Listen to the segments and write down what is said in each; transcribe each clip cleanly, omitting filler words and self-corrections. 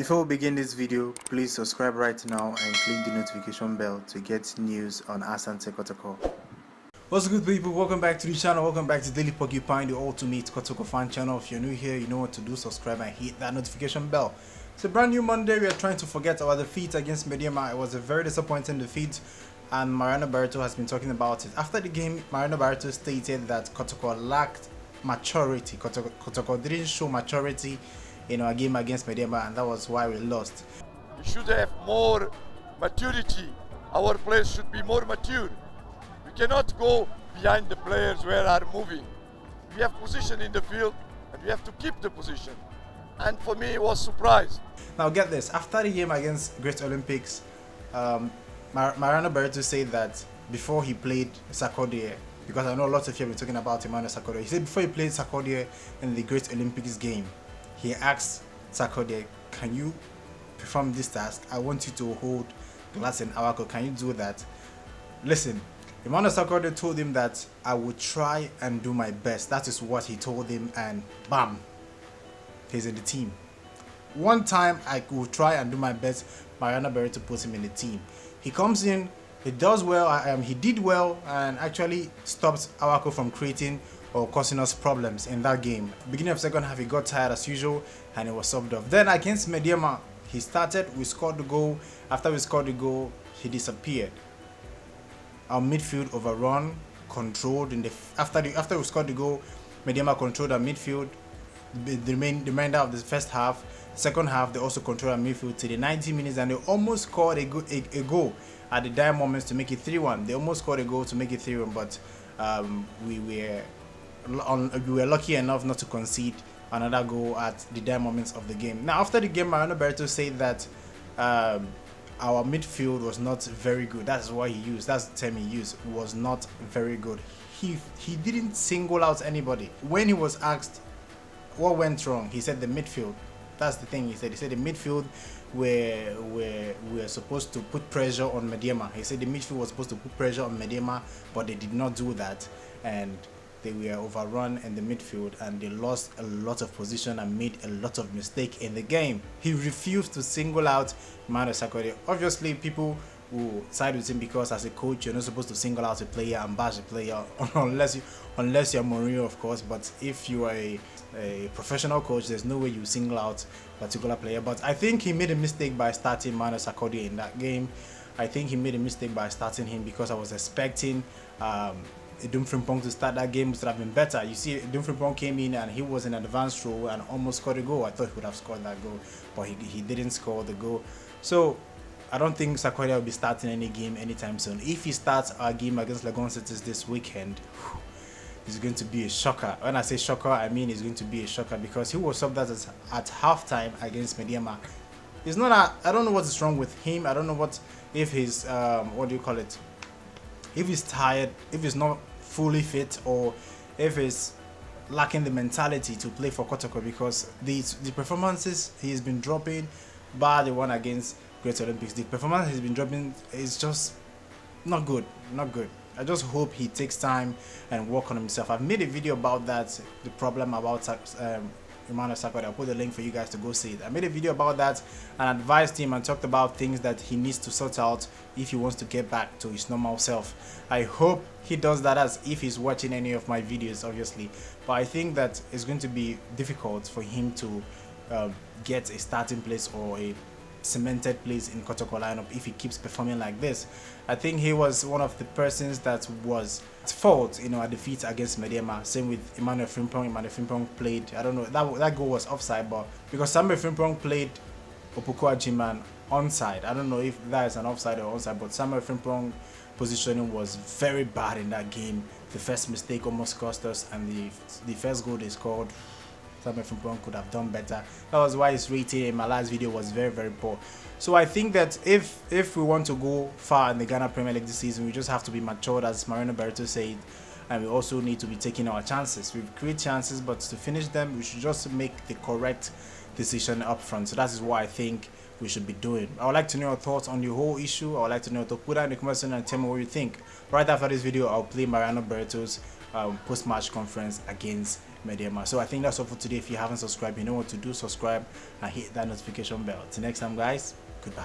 Before we begin this video, please subscribe right now and click the notification bell to get news on Asante Kotoko. What's good, people? Welcome back to the channel. Welcome back to Daily Porcupine, the ultimate Kotoko fan channel. If you're new here, you know what to do. Subscribe and hit that notification bell. It's a brand new Monday. We are trying to forget our defeat against Medeama. It was a very disappointing defeat, and Barreto has been talking about it. After the game, Barreto stated that Kotoko lacked maturity. Kotoko didn't show maturity in our game against Medeama, and that was why we lost. We should have more maturity. Our players should be more mature. We cannot go behind the players where are moving. We have position in the field and we have to keep the position. And for me, it was surprise. Now get this, after the game against Great Olympics, Barreto said that before he played Sarkodie, because I know a lot of you have been talking about Emmanuel Sarkodie, he said before he played Sarkodie in the Great Olympics game, he asked Sarkodie, can you perform this task? I want you to hold glass in Awako. Can you do that? Listen, Emmanuel Sarkodie told him that I would try and do my best. That is what he told him, and bam, he's in the team. One time I will try and do my best, Barreto puts him in the team. He comes in, he does well, he did well, and actually stops Awako from creating or causing us problems in that game. Beginning of second half, he got tired as usual and he was subbed off. Then against Medeama, he started, we scored the goal. After we scored the goal, he disappeared. Our midfield overrun, controlled in the after we scored the goal, Medeama controlled our midfield. The remainder of the first half, second half, they also controlled our midfield till the 90 minutes, and they almost scored a goal at the dire moments to make it 3-1. They almost scored a goal to make it 3-1, but we were lucky enough not to concede another goal at the dire moments of the game. Now, after the game, Barreto said that our midfield was not very good. That's what he used. That's the term he used. Was not very good. He didn't single out anybody. When he was asked what went wrong, he said the midfield. That's the thing he said. He said the midfield were supposed to put pressure on Medeama. He said the midfield was supposed to put pressure on Medeama, but they did not do that, and they were overrun in the midfield, and they lost a lot of position and made a lot of mistakes in the game. He refused to single out Emmanuel Sarkodie. Obviously, people will side with him because as a coach, you're not supposed to single out a player and bash a player unless you're Mourinho, of course. But if you are a professional coach, there's no way you single out a particular player. But I think he made a mistake by starting Emmanuel Sarkodie in that game. I think he made a mistake by starting him because I was expecting Frimpong to start that game. Would have been better. You see, Frimpong came in and he was in an advanced role and almost scored a goal. I thought he would have scored that goal, but he didn't score the goal. So I don't think Sarkodie will be starting any game anytime soon. If he starts our game against Legon Cities this weekend, it's going to be a shocker. When I say shocker, I mean it's going to be a shocker because he was subbed at halftime against Medeama. It's not I don't know what is wrong with him. I don't know if he's what do you call it? If he's tired, if he's not fully fit, or if he's lacking the mentality to play for Kotoko, because the performances he's been dropping, bar the one against Great Olympics, the performance he's been dropping is just not good. I just hope he takes time and work on himself. I've made a video about that, the problem about Emmanuel Sarkodie. I'll put the link for you guys to go see it. I made a video about that and advised him and talked about things that he needs to sort out if he wants to get back to his normal self. I hope he does that, as if he's watching any of my videos, obviously. But I think that it's going to be difficult for him to get a starting place or a cemented place in Kotoko lineup if he keeps performing like this. I think he was one of the persons that was at fault in our defeat against Medeama. Same with Emmanuel Frimpong. Emmanuel Frimpong played, I don't know, that goal was offside, but because Samuel Frimpong played Opoku Ajiman onside. I don't know if that is an offside or onside, but Samuel Frimpong positioning was very bad in that game. The first mistake almost cost us, and the first goal they scored, Samuel Frimpong could have done better. That was why his rating in my last video was very, very poor. So I think that if we want to go far in the Ghana Premier League this season, we just have to be matured, as Barreto said, and we also need to be taking our chances. We create chances, but to finish them, we should just make the correct decision up front. So that is what I think we should be doing. I would like to know your thoughts on the whole issue. I would like to know, put down in the comment section and tell me what you think. Right after this video, I'll play Barreto's post-match conference against Medeama. So I think that's all for today. If you haven't subscribed, you know what to do. Subscribe and hit that notification bell. Till next time, guys, goodbye.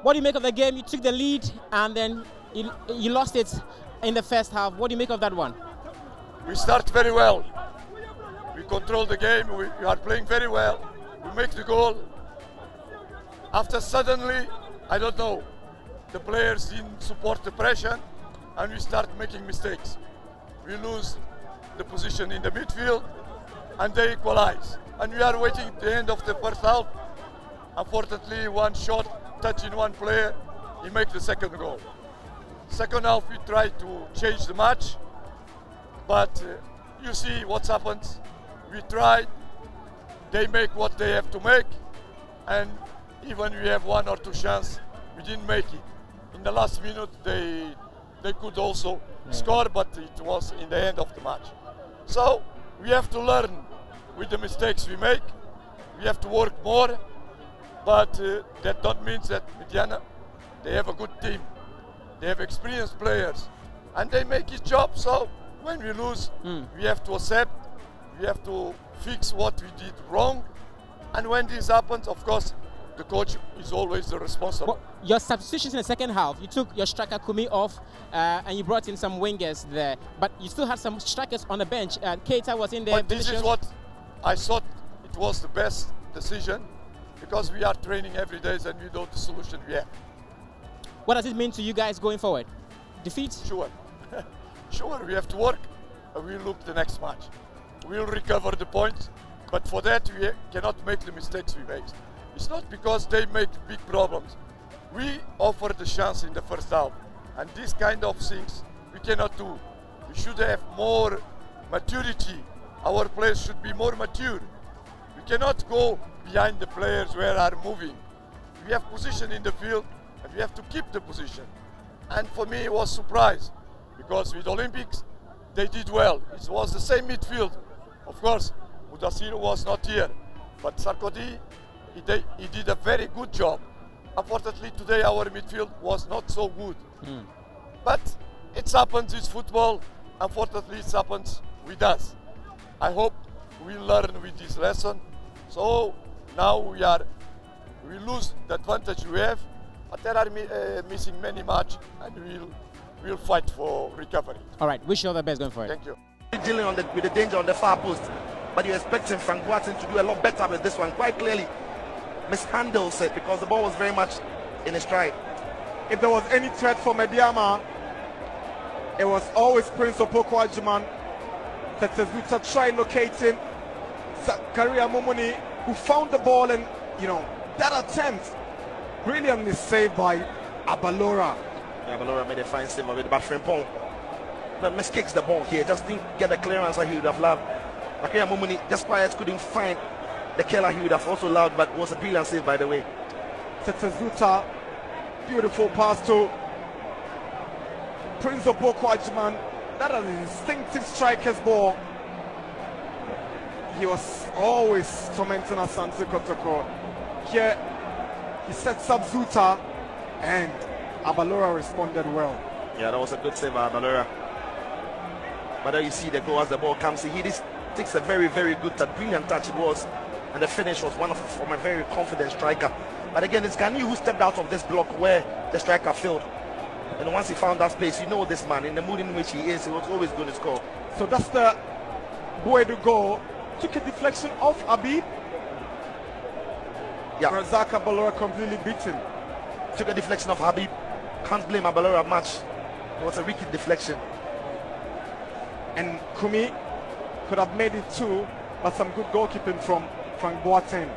What do you make of the game? You took the lead and then you lost it in the first half. What do you make of that one? We start very well. We control the game. We are playing very well. We make the goal. After suddenly, I don't know, the players didn't support the pressure and we start making mistakes. We lose the position in the midfield and they equalize. And we are waiting at the end of the first half. Unfortunately, one shot touching one player, he makes the second goal. Second half, we try to change the match, but you see what's happened. We tried, they make what they have to make, and even we have one or two chances, we didn't make it. In the last minute, they could also score, but it was in the end of the match. So we have to learn with the mistakes we make. We have to work more, but that don't mean that Medeama, they have a good team. They have experienced players, and they make his job. So when we lose, we have to accept. We have to fix what we did wrong, and when this happens, of course, the coach is always the responsible. Well, your substitutions in the second half, you took your striker Kumi off and you brought in some wingers there, but you still had some strikers on the bench. Keita was in there. But this is what I thought it was the best decision, because we are training every day and we know the solution we have. What does it mean to you guys going forward? Defeat? Sure. Sure, we have to work and we'll look the next match. We'll recover the points, but for that we cannot make the mistakes we made. It's not because they make big problems. We offer the chance in the first half, and these kind of things we cannot do. We should have more maturity. Our players should be more mature. We cannot go behind the players where are moving. We have position in the field, and we have to keep the position. And for me, it was a surprise, because with Olympics, they did well. It was the same midfield. Of course, Mudassir was not here, but Sarkodie, he did a very good job. Unfortunately, today our midfield was not so good. But it happens, it's football. Unfortunately, it happens with us. I hope we learn with this lesson. So now we lose the advantage we have, but there are missing many matches, and we'll fight for recovery. All right, wish you all the best going forward. Thank you. Dealing with the danger on the far post, but you're expecting Frank Boateng to do a lot better with this one. Quite clearly mishandles it because the ball was very much in his stride. If there was any threat for Medeama, it was always Prince Kotoko Ajiman. Tetsuzuta tried locating Zakaria Momoni, who found the ball, and that attempt brilliantly saved by Abalora. Yeah, Abalora made a fine save with Bafrempong. But miskicks the ball here, just didn't get the clearance that he would have loved. Zakaria Momoni, despite couldn't find the killer he would have also loved, but was a brilliant save, by the way. Tetsuzuta, beautiful pass to Prince Kotoko Ajiman. That is an instinctive striker's ball. He was always tormenting Asante Kotoko. Here, he sets up Zuta, and Abalora responded well. Yeah, that was a good save by Abalora. But there you see the goal as the ball comes in. He takes a very, very good touch, brilliant touch it was. And the finish was from a very confident striker. But again, it's Gani who stepped out of this block where the striker failed. And once he found that space, this man, in the mood in which he is, he was always going to score. So that's the way to go. Took a deflection off Habib. Yeah. Razak Abalora completely beaten. Took a deflection of Habib. Can't blame Abalora much. It was a wicked deflection. And Kumi could have made it too, but some good goalkeeping from Frank Boateng.